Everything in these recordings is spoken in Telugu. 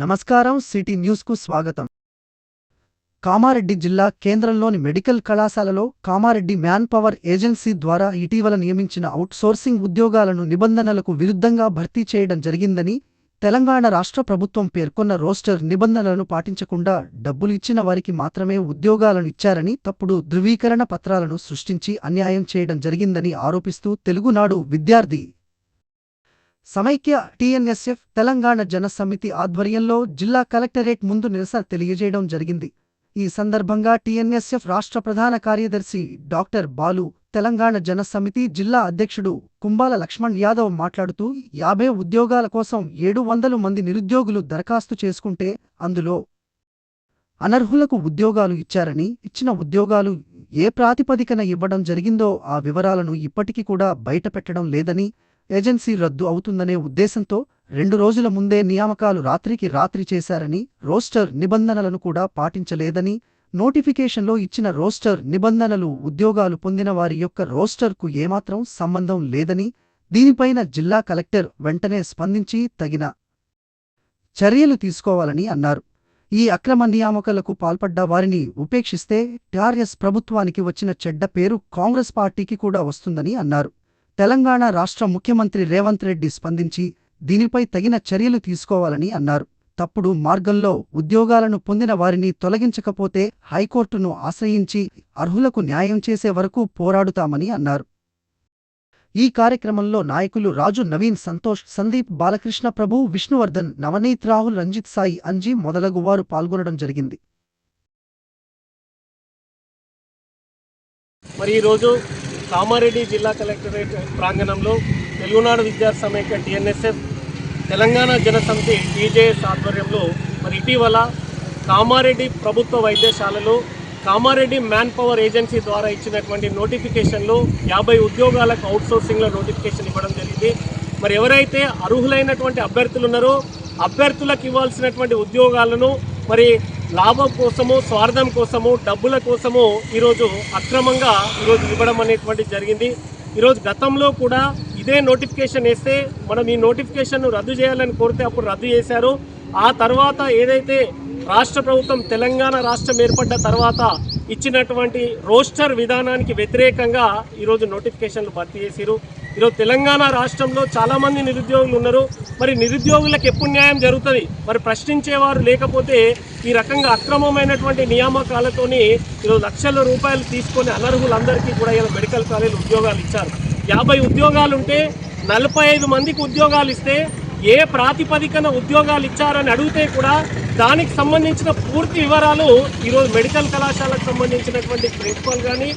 నమస్కారం. సిటీ న్యూస్కు స్వాగతం. కామారెడ్డి జిల్లా కేంద్రంలోని మెడికల్ కళాశాలలో కామారెడ్డి మ్యాన్ పవర్ ఏజెన్సీ ద్వారా ఇటీవల నియమించిన అవుట్ సోర్సింగ్ ఉద్యోగాలను నిబంధనలకు విరుద్ధంగా భర్తీ చేయడం జరిగిందని తెలంగాణ రాష్ట్ర ప్రభుత్వం పేర్కొన్న రోస్టర్ నిబంధనలను పాటించకుండా డబ్బులు ఇచ్చిన వారికి మాత్రమే ఉద్యోగాలను ఇచ్చారని తప్పుడు ధృవీకరణ పత్రాలను సృష్టించి అన్యాయం చేయడం జరిగిందని ఆరోపిస్తూ తెలుగునాడు విద్యార్థి సమైక్య టీఎన్ఎస్ఎఫ్ తెలంగాణ జన సమితి ఆధ్వర్యంలో జిల్లా కలెక్టరేట్ ముందు నిరసన తెలియజేయడం జరిగింది. ఈ సందర్భంగా టీఎన్ఎస్ఎఫ్ రాష్ట్ర ప్రధాన కార్యదర్శి డాక్టర్ బాలు, తెలంగాణ జన సమితి జిల్లా అధ్యక్షుడు కుంబాల లక్ష్మణ్ యాదవ్ మాట్లాడుతూ 50 ఉద్యోగాల కోసం 700 మంది నిరుద్యోగులు దరఖాస్తు చేసుకుంటే అందులో అనర్హులకు ఉద్యోగాలు ఇచ్చారని, ఇచ్చిన ఉద్యోగాలు ఏ ప్రాతిపదికన ఇవ్వడం జరిగిందో ఆ వివరాలను ఇప్పటికీ కూడా బయటపెట్టడం లేదని, ఏజెన్సీ రద్దు అవుతుందనే ఉద్దేశంతో 2 రోజుల ముందే నియామకాలు రాత్రికి రాత్రి చేశారని, రోస్టర్ నిబంధనలను కూడా పాటించలేదని, నోటిఫికేషన్లో ఇచ్చిన రోస్టర్ నిబంధనలు ఉద్యోగాలు పొందిన వారి యొక్క రోస్టర్కు ఏమాత్రం సంబంధం లేదని, దీనిపైన జిల్లా కలెక్టర్ వెంటనే స్పందించి తగిన చర్యలు తీసుకోవాలని అన్నారు. ఈ అక్రమ నియామకాలకు పాల్పడ్డ వారిని ఉపేక్షిస్తే టీఆర్ఎస్ ప్రభుత్వానికి వచ్చిన చెడ్డ పేరు కాంగ్రెస్ పార్టీకి కూడా వస్తుందని అన్నారు. తెలంగాణ రాష్ట్ర ముఖ్యమంత్రి రేవంత్ రెడ్డి స్పందించి దీనిపై తగిన చర్యలు తీసుకోవాలని అన్నారు. తప్పుడు మార్గంలో ఉద్యోగాలను పొందిన వారిని తొలగించకపోతే హైకోర్టును ఆశ్రయించి అర్హులకు న్యాయం చేసే వరకు పోరాడుతామని అన్నారు. ఈ కార్యక్రమంలో నాయకులు రాజు నవీన్, సంతోష్, సందీప్, బాలకృష్ణ ప్రభు, విష్ణువర్ధన్, నవనీత్, రాహుల్, రంజిత్, సాయి, అంజీ మొదలగు వారు పాల్గొనడం జరిగింది. మరి ఈరోజు కామారెడ్డి జిల్లా కలెక్టరేట్ ప్రాంగణంలో తెలుగునాడు విద్యార్థి సమైక్య టీఎన్ఎస్ఎఫ్ తెలంగాణ జన సమితి టీజేఎస్ ఆధ్వర్యంలో మరి ఇటీవల కామారెడ్డి ప్రభుత్వ వైద్యశాలలో కామారెడ్డి మ్యాన్ పవర్ ఏజెన్సీ ద్వారా ఇచ్చినటువంటి నోటిఫికేషన్లో 50 ఉద్యోగాలకు అవుట్సోర్సింగ్లో నోటిఫికేషన్ ఇవ్వడం జరిగింది. మరి ఎవరైతే అర్హులైనటువంటి అభ్యర్థులు ఉన్నారో అభ్యర్థులకు ఇవ్వాల్సినటువంటి ఉద్యోగాలను మరి లాభం కోసము, స్వార్థం కోసము, డబ్బుల కోసము ఈరోజు అక్రమంగా ఈరోజు ఇవ్వడం అనేటువంటి జరిగింది. ఈరోజు గతంలో కూడా ఇదే నోటిఫికేషన్ వేస్తే మనం ఈ నోటిఫికేషన్ను రద్దు చేయాలని కోరితే అప్పుడు రద్దు చేశారు. ఆ తర్వాత ఏదైతే రాష్ట్ర ప్రభుత్వం తెలంగాణ రాష్ట్రం ఏర్పడ్డ తర్వాత ఇచ్చినటువంటి రోస్టర్ విధానానికి వ్యతిరేకంగా ఈరోజు నోటిఫికేషన్లు భర్తీ చేశారు. ఈరోజు తెలంగాణ రాష్ట్రంలో చాలామంది నిరుద్యోగులు ఉన్నారు. మరి నిరుద్యోగులకు ఎప్పుడు న్యాయం జరుగుతుంది? మరి ప్రశ్నించేవారు లేకపోతే ఈ రకంగా అక్రమమైనటువంటి నియామకాలతోని ఈరోజు లక్షల రూపాయలు తీసుకొని అనర్హులందరికీ కూడా ఇలా మెడికల్ కాలేజీలు ఉద్యోగాలు ఇచ్చారు. 50 ఉద్యోగాలు ఉంటే 45 మందికి ఉద్యోగాలు ఇస్తే ఏ ప్రాతిపదికన ఉద్యోగాలు ఇచ్చారని అడిగితే కూడా దానికి సంబంధించిన పూర్తి వివరాలు ఈరోజు మెడికల్ కళాశాలకు సంబంధించినటువంటి ప్రిన్సిపల్ కానీ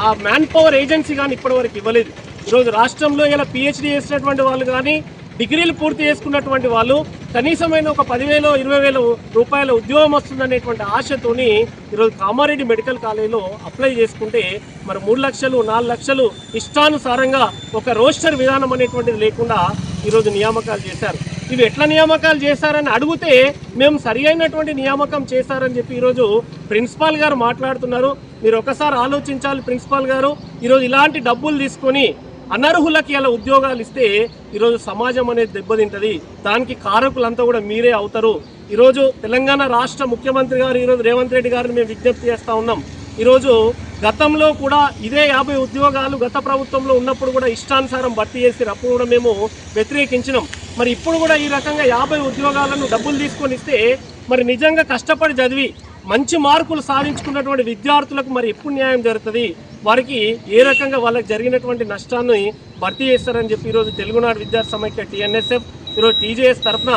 ఆ మ్యాన్ పవర్ ఏజెన్సీ కానీ ఇప్పటివరకు ఇవ్వలేదు. ఈరోజు రాష్ట్రంలో ఇలా పిహెచ్డీ చేసినటువంటి వాళ్ళు కానీ డిగ్రీలు పూర్తి చేసుకున్నటువంటి వాళ్ళు కనీసమైన ఒక 10,000 20,000 రూపాయల ఉద్యోగం వస్తుందనేటువంటి ఆశతోని ఈరోజు కామారెడ్డి మెడికల్ కాలేజీలో అప్లై చేసుకుంటే మరి 3 లక్షలు 4 లక్షలు ఇష్టానుసారంగా ఒక రోస్టర్ విధానం అనేటువంటిది లేకుండా ఈరోజు నియామకాలు చేశారు. ఇవి ఎట్లా నియామకాలు చేశారని అడిగితే మేము సరి అయినటువంటి నియామకం చేశారని చెప్పి ఈరోజు ప్రిన్సిపాల్ గారు మాట్లాడుతున్నారు. మీరు ఒకసారి ఆలోచించాలి ప్రిన్సిపాల్ గారు. ఈరోజు ఇలాంటి డబ్బులు తీసుకొని అనర్హులకి ఇలా ఉద్యోగాలు ఇస్తే ఈరోజు సమాజం అనేది దెబ్బతింటుంది. దానికి కారకులంతా కూడా మీరే అవుతారు. ఈరోజు తెలంగాణ రాష్ట్ర ముఖ్యమంత్రి గారు ఈరోజు రేవంత్ రెడ్డి గారిని మేము విజ్ఞప్తి చేస్తూ ఉన్నాం. ఈరోజు గతంలో కూడా ఇదే 50 ఉద్యోగాలు గత ప్రభుత్వంలో ఉన్నప్పుడు కూడా ఇష్టానుసారం భర్తీ చేసి అప్పుడు కూడా మేము వ్యతిరేకించినాం. మరి ఇప్పుడు కూడా ఈ రకంగా 50 ఉద్యోగాలను డబ్బులు తీసుకొని ఇస్తే మరి నిజంగా కష్టపడి చదివి మంచి మార్కులు సాధించుకున్నటువంటి విద్యార్థులకు మరి ఎప్పుడు న్యాయం జరుగుతుంది? వారికి ఏ రకంగా వాళ్ళకి జరిగినటువంటి నష్టాన్ని భర్తీ చేస్తారని చెప్పి ఈరోజు తెలుగునాడు విద్యార్థి సమైక్య టీఎన్ఎస్ఎఫ్ ఈరోజు టీజేఎస్ తరఫున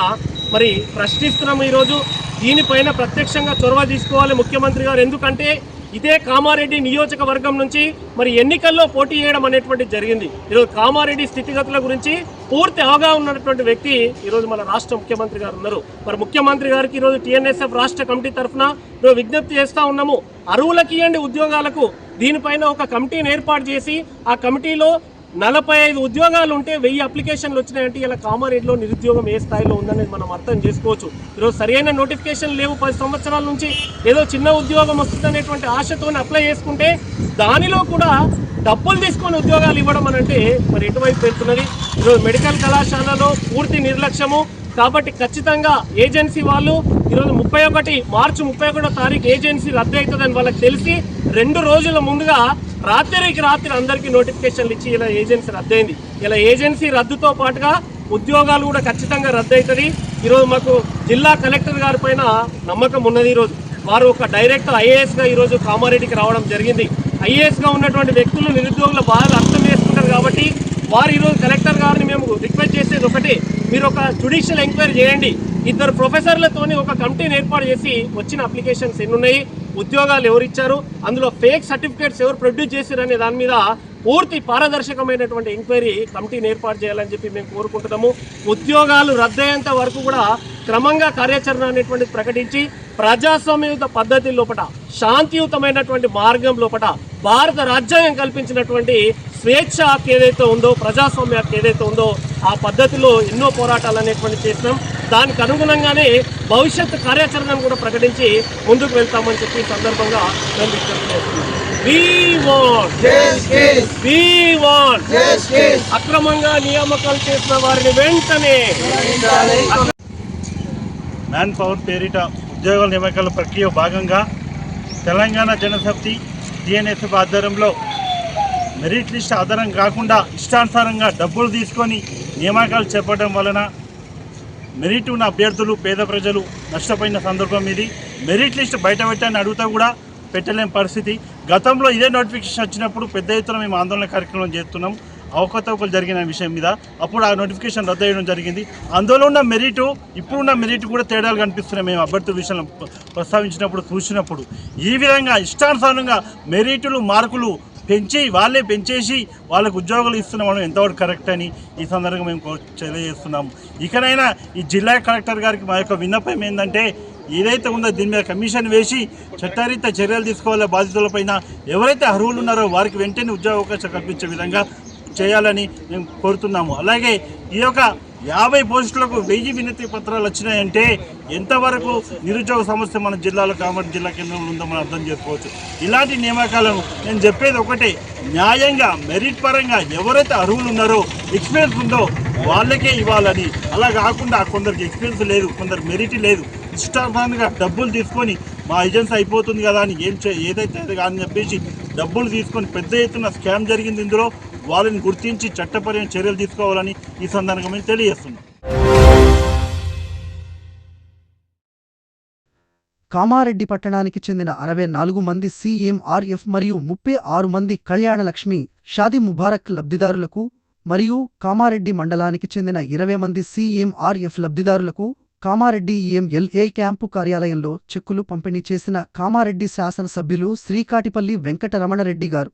మరి ప్రశ్నిస్తున్నాము. ఈరోజు దీనిపైన ప్రత్యక్షంగా చొరవ తీసుకోవాలి ముఖ్యమంత్రి గారు. ఎందుకంటే ఇదే కామారెడ్డి నియోజకవర్గం నుంచి మరి ఎన్నికల్లో పోటీ చేయడం అనేటువంటిది జరిగింది. ఈరోజు కామారెడ్డి స్థితిగతుల గురించి పూర్తి అవగాహన ఉన్నటువంటి వ్యక్తి ఈరోజు మన రాష్ట్ర ముఖ్యమంత్రి గారు ఉన్నారు. మరి ముఖ్యమంత్రి గారికి ఈరోజు టీఎన్ఎస్ఎఫ్ రాష్ట్ర కమిటీ తరఫున విజ్ఞప్తి చేస్తూ ఉన్నాము. అర్హులకి ఇవ్వండి ఉద్యోగాలకు. దీనిపైన ఒక కమిటీని ఏర్పాటు చేసి ఆ కమిటీలో 45 ఉద్యోగాలు ఉంటే 1000 అప్లికేషన్లు వచ్చినాయంటే ఇలా కామారెడ్డిలో నిరుద్యోగం ఏ స్థాయిలో ఉందనేది మనం అర్థం చేసుకోవచ్చు. ఈరోజు సరైన నోటిఫికేషన్ లేవు. 10 సంవత్సరాల నుంచి ఏదో చిన్న ఉద్యోగం వస్తుందనేటువంటి ఆశతో అప్లై చేసుకుంటే దానిలో కూడా డబ్బులు తీసుకొని ఉద్యోగాలు ఇవ్వడం అనంటే మరి ఎటువైపు పెడుతున్నది? ఈరోజు మెడికల్ కళాశాలలో పూర్తి నిర్లక్ష్యము, కాబట్టి ఖచ్చితంగా ఏజెన్సీ వాళ్ళు ఈరోజు మార్చి 31 తారీఖు ఏజెన్సీ రద్దు అవుతుందని వాళ్ళకి తెలిసి 2 రోజుల ముందుగా రాత్రికి రాత్రి అందరికీ నోటిఫికేషన్లు ఇచ్చి ఇలా ఏజెన్సీ రద్దయింది. ఇలా ఏజెన్సీ రద్దుతో పాటుగా ఉద్యోగాలు కూడా ఖచ్చితంగా రద్దు అవుతుంది. ఈరోజు మాకు జిల్లా కలెక్టర్ గారి పైన నమ్మకం ఉన్నది. ఈరోజు వారు ఒక డైరెక్ట్ ఐఏఎస్గా ఈరోజు కామారెడ్డికి రావడం జరిగింది. ఐఏఎస్గా ఉన్నటువంటి వ్యక్తులు నిరుద్యోగుల బాధలు అర్థం చేసుకుంటారు కాబట్టి వారు ఈరోజు కలెక్టర్ గారిని మేము రిక్వెస్ట్ చేసేది ఒకటే, మీరు ఒక జ్యుడిషియల్ ఎంక్వైరీ చేయండి. 2 ప్రొఫెసర్లతోని ఒక కమిటీని ఏర్పాటు చేసి వచ్చిన అప్లికేషన్స్ ఎన్ని ఉన్నాయి, ఉద్యోగాలు ఎవరు ఇచ్చారు, అందులో ఫేక్ సర్టిఫికేట్స్ ఎవరు ప్రొడ్యూస్ చేశారు అనే దాని మీద పూర్తి పారదర్శకమైనటువంటి ఎంక్వైరీ కమిటీని ఏర్పాటు చేయాలని చెప్పి మేము కోరుకుంటున్నాము. ఉద్యోగాలు రద్దయ్యేంత వరకు కూడా క్రమంగా కార్యాచరణ అనేటువంటిది ప్రకటించి ప్రజాస్వామ్యయుత పద్ధతి లోపల శాంతియుతమైనటువంటి మార్గం లోపల భారత రాజ్యాంగం కల్పించినటువంటి స్వేచ్ఛ హక్కు ఏదైతే ఉందో, ప్రజాస్వామ్య హక్కు ఏదైతే ఉందో ఆ పద్ధతిలో ఎన్నో పోరాటాలు అనేటువంటి చేసినాం. దానికి అనుగుణంగానే భవిష్యత్తు కార్యాచరణను కూడా ప్రకటించి ముందుకు వెళ్తామని చెప్పి ఈ సందర్భంగా మేము విజ్ఞప్తి చేస్తున్నాం. అక్రమంగా నియామకాలు చేసిన వారిని వెంటనే మ్యాన్ పవర్ పేరిట ఉద్యోగాల నియామకాల ప్రక్రియ భాగంగా తెలంగాణ జనశక్తి టీఎన్ఎస్ఎఫ్ ఆధ్వర్యంలో మెరిట్ లిస్ట్ ఆధారం కాకుండా ఇష్టానుసారంగా డబ్బులు తీసుకొని నియామకాలు చేపట్టడం వలన మెరిట్ ఉన్న అభ్యర్థులు పేద ప్రజలు నష్టపోయిన సందర్భం ఇది. మెరిట్ లిస్ట్ బయట పెట్టాలని అడుగుతా కూడా పెట్టలేని పరిస్థితి. గతంలో ఇదే నోటిఫికేషన్ వచ్చినప్పుడు పెద్ద ఎత్తున మేము ఆందోళన కార్యక్రమం చేస్తున్నాం అవకతవకలు జరిగిన విషయం మీద. అప్పుడు ఆ నోటిఫికేషన్ రద్దు చేయడం జరిగింది. అందులో ఉన్న మెరిట్ ఇప్పుడున్న మెరిట్ కూడా తేడాలు కనిపిస్తున్నాయి. మేము అభ్యర్థుల విషయంలో ప్రస్తావించినప్పుడు చూసినప్పుడు ఈ విధంగా ఇష్టానుసారంగా మెరిట్లు మార్కులు వాళ్ళే పెంచేసి వాళ్ళకు ఉద్యోగాలు ఇస్తున్నాం ఎంతవరకు కరెక్ట్ అని ఈ సందర్భంగా మేము తెలియజేస్తున్నాము. ఇకనైనా ఈ జిల్లా కలెక్టర్ గారికి మా యొక్క విన్నపం ఏంటంటే, ఏదైతే ఉందో దీని మీద కమిషన్ వేసి చట్టరీత్యా చర్యలు తీసుకోవాలే బాధితులపైన. ఎవరైతే అర్హులు ఉన్నారో వారికి వెంటనే ఉద్యోగ అవకాశం కల్పించే విధంగా చేయాలని మేము కోరుతున్నాము. అలాగే ఈ యొక్క 50 పోస్టులకు 1000 వినతి పత్రాలు వచ్చినాయంటే ఎంతవరకు నిరుద్యోగ సమస్య మన జిల్లాలో కామారెడ్డి జిల్లా కేంద్రంలో ఉందో మనం అర్థం చేసుకోవచ్చు. ఇలాంటి నియామకాలను నేను చెప్పేది ఒకటే, న్యాయంగా మెరిట్ పరంగా ఎవరైతే అర్హులు ఉన్నారో ఎక్స్పీరియన్స్ ఉందో వాళ్ళకే ఇవ్వాలని. అలా కాకుండా కొందరికి ఎక్స్పీరియన్స్ లేదు, కొందరు మెరిట్ లేదు, ఇష్టానుసారంగా డబ్బులు తీసుకొని మా ఏజెన్సీ అయిపోతుంది కదా అని ఏదైతే అది అని చెప్పేసి డబ్బులు తీసుకొని పెద్ద ఎత్తున స్కామ్ జరిగింది. ఇందులో వాళ్ళని గుర్తించి చట్టపరమైన చర్యలు తీసుకోవాలని ఈ సందర్భంగా మేము తెలియజేస్తున్నాం. కామారెడ్డి పట్టణానికి చెందిన 64 మంది CMRF మరియు 36 మంది కళ్యాణ లక్ష్మి షాదీ ముబారక్ లబ్ధిదారులకు మరియు కామారెడ్డి మండలానికి చెందిన 20 మంది CMRF లబ్ధిదారులకు కామారెడ్డి EMLA క్యాంపు కార్యాలయంలో చెక్కులు పంపిణీ చేసిన కామారెడ్డి శాసనసభ్యులు శ్రీకాటిపల్లి వెంకటరమణరెడ్డి గారు.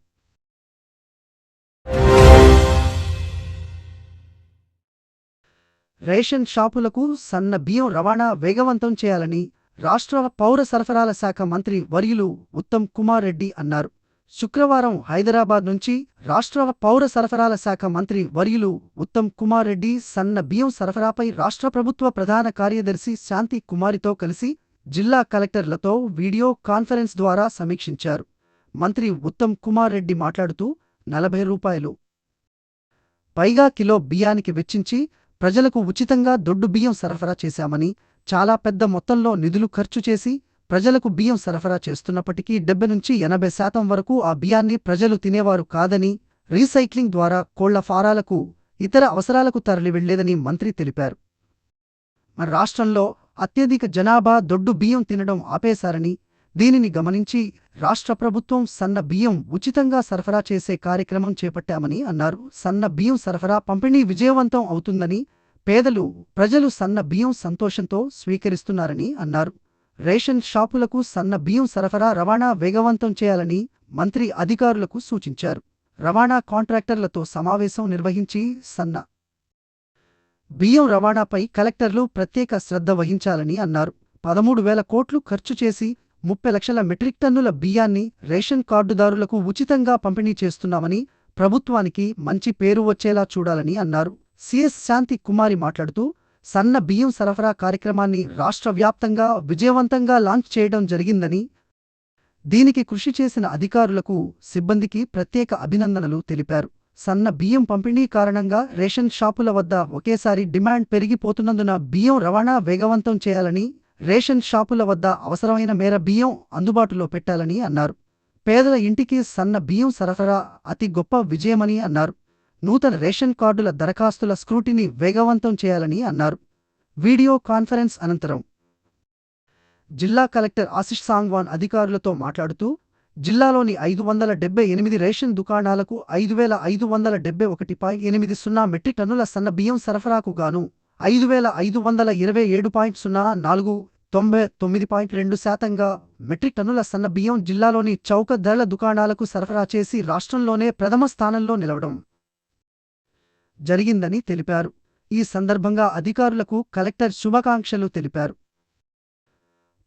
రేషన్ షాపులకు సన్న బియ్యం రవాణా వేగవంతం చేయాలని రాష్ట్ర పౌర సరఫరాల శాఖ మంత్రి వర్యులు ఉత్తమ్ కుమార్ రెడ్డి అన్నారు. శుక్రవారం హైదరాబాద్ నుంచి రాష్ట్ర పౌర సరఫరాల శాఖ మంత్రి వర్యులు ఉత్తమ్ కుమార్ రెడ్డి సన్న బియ్యం సరఫరాపై రాష్ట్ర ప్రభుత్వ ప్రధాన కార్యదర్శి శాంతి కుమారితో కలిసి జిల్లా కలెక్టర్లతో వీడియో కాన్ఫరెన్స్ ద్వారా సమీక్షించారు. మంత్రి ఉత్తమ్ కుమార్ రెడ్డి మాట్లాడుతూ 40 రూపాయలు పైగా కిలో బియ్యానికి వెచ్చించి ప్రజలకు ఉచితంగా దొడ్డు బియ్యం సరఫరా చేశామని, చాలా పెద్ద మొత్తంలో నిధులు ఖర్చు చేసి ప్రజలకు బియ్యం సరఫరా చేస్తున్నప్పటికీ 70 నుంచి 80% వరకు ఆ బియ్యాన్ని ప్రజలు తినేవారు కాదని, రీసైక్లింగ్ ద్వారా కోళ్ల ఫారాలకు, ఇతర అవసరాలకు తరలివెళ్లేదని మంత్రి తెలిపారు. మన రాష్ట్రంలో అత్యధిక జనాభా దొడ్డు బియ్యం తినడం ఆపేశారని, దీనిని గమనించి రాష్ట్ర ప్రభుత్వం సన్న బియ్యం ఉచితంగా సరఫరా చేసే కార్యక్రమం చేపట్టామని అన్నారు. సన్న బియ్యం సరఫరా పంపిణీ విజయవంతం అవుతుందని, పేదలు ప్రజలు సన్న బియ్యం సంతోషంతో స్వీకరిస్తున్నారని అన్నారు. రేషన్ షాపులకు సన్న బియ్యం సరఫరా రవాణా వేగవంతం చేయాలని మంత్రి అధికారులకు సూచించారు. రవాణా కాంట్రాక్టర్లతో సమావేశం నిర్వహించి సన్న బియ్యం రవాణాపై కలెక్టర్లు ప్రత్యేక శ్రద్ధ వహించాలని అన్నారు. 13,000 కోట్లు ఖర్చు చేసి 30 లక్షల మెట్రిక్ టన్నుల బియ్యాన్ని రేషన్ కార్డుదారులకు ఉచితంగా పంపిణీ చేస్తున్నామని, ప్రభుత్వానికి మంచి పేరు వచ్చేలా చూడాలని అన్నారు. సిఎస్ శాంతి కుమారి మాట్లాడుతూ, సన్న బియ్యం సరఫరా కార్యక్రమాన్ని రాష్ట్ర వ్యాప్తంగా విజయవంతంగా లాంచ్ చేయడం జరిగిందని, దీనికి కృషి చేసిన అధికారులకు, సిబ్బందికి ప్రత్యేక అభినందనలు తెలిపారు. సన్న బియ్యం పంపిణీ కారణంగా రేషన్ షాపుల వద్ద ఒకేసారి డిమాండ్ పెరిగిపోతున్నందున బియ్యం రవాణా వేగవంతం చేయాలని, రేషన్ షాపుల వద్ద అవసరమైన మేర బియ్యం అందుబాటులో పెట్టాలని అన్నారు. పేదల ఇంటికి సన్న బియ్యం సరఫరా అతి గొప్ప విజయమని అన్నారు. నూతన రేషన్ కార్డుల దరఖాస్తుల స్క్రూటినీ వేగవంతం చేయాలని అన్నారు. వీడియో కాన్ఫరెన్స్ అనంతరం జిల్లా కలెక్టర్ ఆశిష్ సాంగ్వాన్ అధికారులతో మాట్లాడుతూ, జిల్లాలోని 578 రేషన్ దుకాణాలకు 5571.80 మెట్రిక్ టన్నుల సన్న బియ్యం సరఫరాకు గాను 5527.04 99.2% మెట్రిక్ టన్నుల సన్న బియ్యం జిల్లాలోని చౌక ధరల దుకాణాలకు సరఫరా చేసి రాష్ట్రంలోనే ప్రథమ స్థానంలో నిలవడం జరిగిందని తెలిపారు. ఈ సందర్భంగా అధికారులకు కలెక్టర్ శుభాకాంక్షలు తెలిపారు.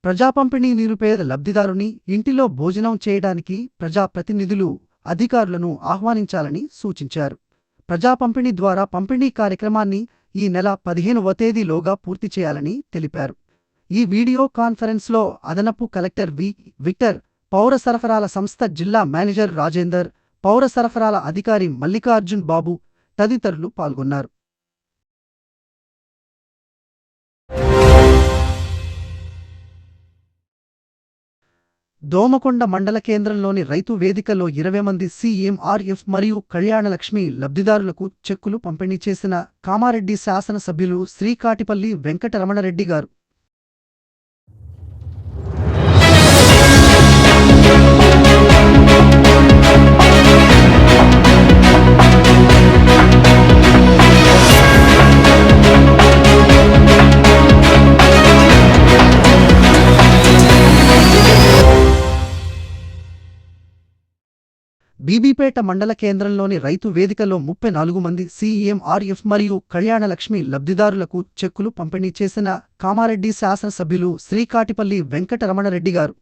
ప్రజా పంపిణీ నిరుపేద లబ్ధిదారుని ఇంటిలో భోజనం చేయడానికి ప్రజాప్రతినిధులు, అధికారులను ఆహ్వానించాలని సూచించారు. ప్రజా పంపిణీ ద్వారా పంపిణీ కార్యక్రమాన్ని ఈ నెల 15వ తేదీలోగా పూర్తి చేయాలని తెలిపారు. ఈ వీడియో కాన్ఫరెన్స్లో అదనపు కలెక్టర్ విక్టర్, పౌర సరఫరాల సంస్థ జిల్లా మేనేజర్ రాజేందర్, పౌర సరఫరాల అధికారి మల్లికార్జున్ బాబు తదితరులు పాల్గొన్నారు. దోమకొండ మండల కేంద్రంలోని రైతు వేదికలో 20 మంది సీఎంఆర్ఎఫ్ మరియు కళ్యాణలక్ష్మి లబ్ధిదారులకు చెక్కులు పంపిణీ చేసిన కామారెడ్డి శాసనసభ్యులు శ్రీ కాటిపల్లి వెంకటరమణరెడ్డి గారు. బీబీపేట మండల కేంద్రంలోని రైతు వేదికలో 34 మంది సీఎంఆర్ఎఫ్ మరియు కళ్యాణలక్ష్మి లబ్ధిదారులకు చెక్కులు పంపిణీ చేసిన కామారెడ్డి శాసనసభ్యులు శ్రీ కాటిపల్లి వెంకటరమణరెడ్డి గారు.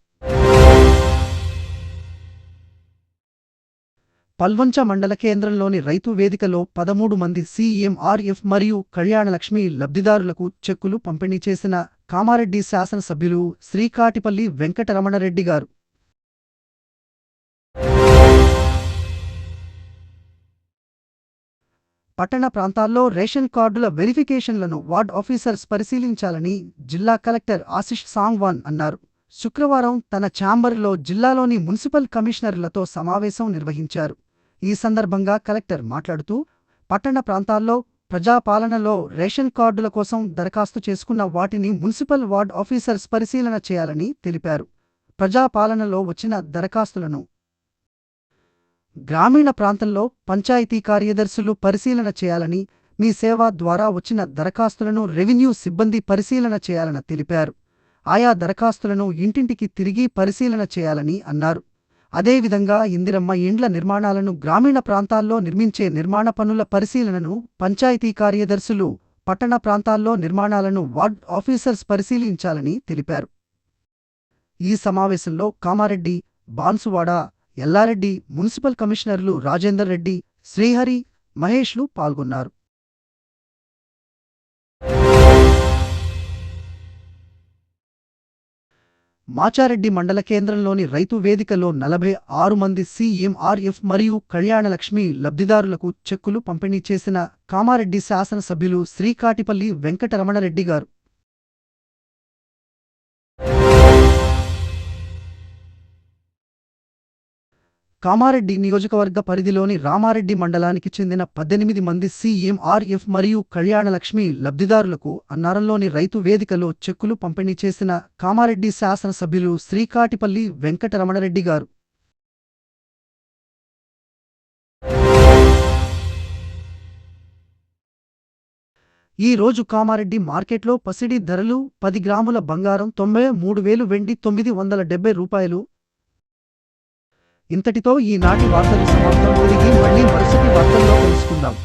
పల్వంచ మండల కేంద్రంలోని రైతు వేదికలో 13 మంది సీఎంఆర్ఎఫ్ మరియు కళ్యాణలక్ష్మి లబ్ధిదారులకు చెక్కులు పంపిణీ చేసిన కామారెడ్డి శాసనసభ్యులు శ్రీ కాటిపల్లి వెంకటరమణరెడ్డి గారు. పట్టణ ప్రాంతాల్లో రేషన్ కార్డుల వెరిఫికేషన్లను వార్డ్ ఆఫీసర్స్ పరిశీలించాలని జిల్లా కలెక్టర్ ఆశిష్ సాంగ్వాన్ అన్నారు. శుక్రవారం తన ఛాంబర్లో జిల్లాలోని మున్సిపల్ కమిషనర్లతో సమావేశం నిర్వహించారు. ఈ సందర్భంగా కలెక్టర్ మాట్లాడుతూ, పట్టణ ప్రాంతాల్లో ప్రజాపాలనలో రేషన్ కార్డుల కోసం దరఖాస్తు చేసుకున్న వాటిని మున్సిపల్ వార్డ్ ఆఫీసర్స్ పరిశీలన చేయాలని తెలిపారు. ప్రజాపాలనలో వచ్చిన దరఖాస్తులను గ్రామీణ ప్రాంతంలో పంచాయతీ కార్యదర్శులు పరిశీలన చేయాలని, మీ సేవ ద్వారా వచ్చిన దరఖాస్తులను రెవెన్యూ సిబ్బంది పరిశీలన చేయాలని తెలిపారు. ఆయా దరఖాస్తులను ఇంటింటికి తిరిగి పరిశీలన చేయాలని అన్నారు. అదేవిధంగా ఇందిరమ్మ ఇండ్ల నిర్మాణాలను గ్రామీణ ప్రాంతాల్లో నిర్మించే నిర్మాణ పనుల పరిశీలనను పంచాయతీ కార్యదర్శులు, పట్టణ ప్రాంతాల్లో నిర్మాణాలను వార్డ్ ఆఫీసర్స్ పరిశీలించాలని తెలిపారు. ఈ సమావేశంలో కామారెడ్డి, బాన్సువాడ, ఎల్లారెడ్డి మున్సిపల్ కమిషనర్లు రాజేందర్ రెడ్డి, శ్రీహరి, మహేష్లు పాల్గొన్నారు. మాచారెడ్డి మండల కేంద్రంలోని రైతు వేదికలో 46 మంది సీఎంఆర్ఎఫ్ మరియు కళ్యాణలక్ష్మి లబ్ధిదారులకు చెక్కులు పంపిణీ చేసిన కామారెడ్డి శాసనసభ్యులు శ్రీ కాటిపల్లి వెంకటరమణరెడ్డి గారు. కామారెడ్డి నియోజకవర్గ పరిధిలోని రామారెడ్డి మండలానికి చెందిన 18 మంది సీఎంఆర్ఎఫ్ మరియు కళ్యాణలక్ష్మి లబ్ధిదారులకు అన్నారంలోని రైతు వేదికలో చెక్కులు పంపిణీ చేసిన కామారెడ్డి శాసనసభ్యులు శ్రీ కాటిపల్లి వెంకటరమణరెడ్డి గారు. ఈ రోజు కామారెడ్డి మార్కెట్లో పసిడి ధరలు 10 గ్రాముల బంగారం 93,000, వెండి 970 రూపాయలు. ఇంతటితో ఈనాటి వార్తలు సమాప్తం. తిరిగి మళ్ళీ మరుసటి వార్తల్లో కలుసుకుందాం.